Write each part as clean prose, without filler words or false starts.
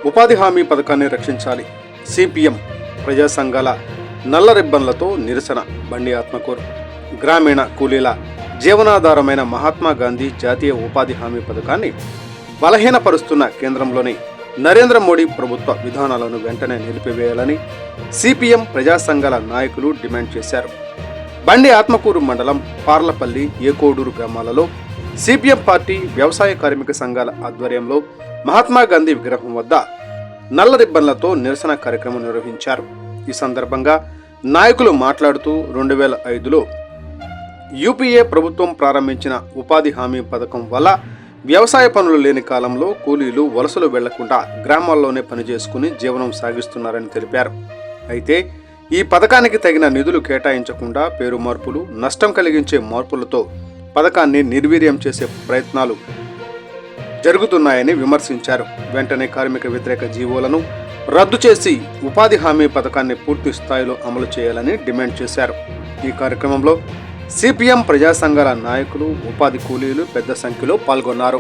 ఉపాధి హామీ పథకాన్ని రక్షించాలి. సిపిఎం ప్రజా సంఘాల నల్ల రిబ్బన్లతో నిరసన. బండి ఆత్మకూరు. గ్రామీణ కూలీల జీవనాధారమైన మహాత్మా గాంధీ జాతీయ ఉపాధి హామీ పథకాన్ని బలహీనపరుస్తున్న కేంద్రంలోని నరేంద్ర మోడీ ప్రభుత్వ విధానాలను వెంటనే నిలిపివేయాలని సిపిఎం ప్రజా సంఘాల నాయకులు డిమాండ్ చేశారు. బండి ఆత్మకూరు మండలం పార్లపల్లి, ఏకోడూరు గ్రామాలలో సిపిఎం పార్టీ వ్యవసాయ కార్మిక సంఘాల ఆధ్వర్యంలో మహాత్మా గాంధీ విగ్రహం వద్ద నల్ల రిబ్బన్లతో నిరసన కార్యక్రమం నిర్వహించారు. ఈ సందర్భంగా నాయకులు మాట్లాడుతూ 2005లో యూపీఏ ప్రభుత్వం ప్రారంభించిన ఉపాధి హామీ పథకం వల్ల వ్యవసాయ పనులు లేని కాలంలో కూలీలు వలసలు వెళ్లకుండా గ్రామాల్లోనే పనిచేసుకుని జీవనం సాగిస్తున్నారని తెలిపారు. అయితే ఈ పథకానికి తగిన నిధులు కేటాయించకుండా పేరు మార్పులు, నష్టం కలిగించే మార్పులతో పథకాన్ని నిర్వీర్యం చేసే ప్రయత్నాలు జరుగుతున్నాయని విమర్శించారు. వెంటనే కార్మిక వ్యతిరేక జీవోలను రద్దు చేసి ఉపాధి హామీ పథకాన్ని పూర్తి స్థాయిలో అమలు చేయాలని డిమాండ్ చేశారు. ఈ కార్యక్రమంలో సిపిఎం ప్రజా సంఘాల నాయకులు, ఉపాధి కూలీలు పెద్ద సంఖ్యలో పాల్గొన్నారు.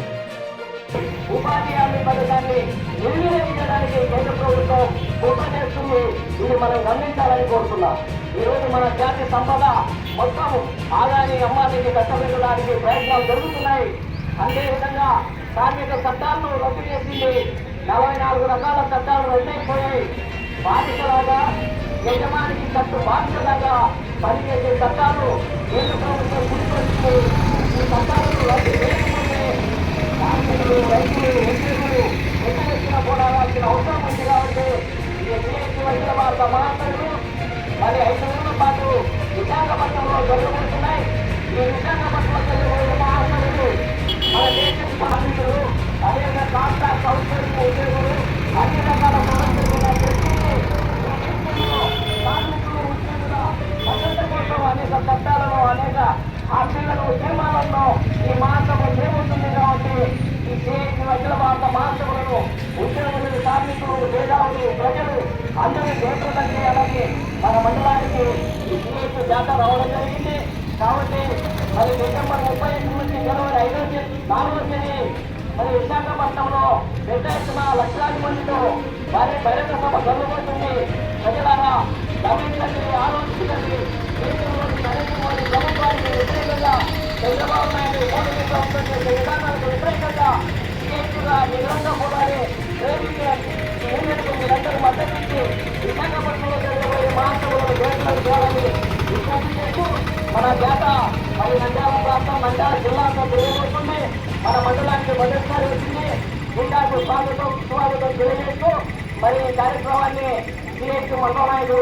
ఉపాధి హామీ పథకాన్ని నిర్వహించడానికి కేంద్ర ప్రభుత్వం ఉపయోగిస్తుంది. ఇది మనం గమనించాలని కోరుతున్నాం. ఈరోజు మన జాతి సంపద మొత్తం ఆదాయాన్ని అమ్మానికి కట్టబెట్టడానికి ప్రయత్నాలు జరుగుతున్నాయి. అదేవిధంగా కార్మిక చట్టాలను రద్దు చేసింది. 44 రకాల చట్టాలు రద్దయిపోయాయి. బాధితులాగా యజమానికి చట్టు బాధితులాగా పనిచేసే చట్టాలు కేంద్ర ప్రభుత్వం గుర్తించింది. ఈ చట్టాలను రద్దు చేయకపోతే కార్మికులు, రైతులు, ఉద్యోగులు ఎక్కడెక్కడ పోరాడాల్సిన అవసరం ఉంది. కాబట్టి వచ్చిన వార్త మహాసభలు మరి 5 రోజుల పాటు విశాఖపట్నంలో జరగబోతున్నాయి. ఈ విశాఖపట్నంలో జరగబోయే మహాసభలు మన దేశం కార్మికులు, అదేవిధంగా కాంట్రాక్ట్ ఔద్యోగిక ఉద్యోగులు, అన్ని రకాల సమస్యలు కార్మికులు, ఉద్యోగుల భద్రత కోసం అనేక చట్టాలను, అనేక హామీలను, నియమాలను ఈ మహాసభ చేరుతుంది. కాబట్టి ఈ సిఐటి అఖిల భారత మహాసభలను ఉద్యోగులు, కార్మికులు, మేధావులు, ప్రజలు అందరూ జయప్రదం చేయాలని మన మండలానికి ఈ సిఐటి జాతర రావడం జరిగింది. కాబట్టి మరి డిసెంబర్ 31 నుంచి జనవరి 4వ తేదీ మరి విశాఖపట్నంలో పెద్ద ఎత్తున లక్షలాది మందితో వారి బహిరంగ సభ జరగబోతుంది. ప్రజలారా గమనించండి, ఆలోచించండి. దేశంలోని నరేంద్ర మోడీ ప్రభుత్వానికి వ్యతిరేకంగా, చంద్రబాబు నాయుడు మోడీ ప్రభుత్వం చేసే విధానాలకు వ్యతిరేకంగా సిఐటిగా నిరంతరం పోరాడే యూనియన్కు మీరందరూ మద్దతిచ్చి విశాఖపట్నంలో జరగబోయే మహాసభలను జయప్రదం చేయాలని విజ్ఞప్తి చేస్తూ మన జాత మరి నంద్యాల ప్రాంతం, నంద్యాల జిల్లాతో తెలియజేస్తుంది. మన మండలానికి మొదటిసారి వచ్చింది. జిల్లాకు స్వాగతం తెలియజేస్తూ మరి ఈ కార్యక్రమాన్ని సిఐటి మండల నాయకులు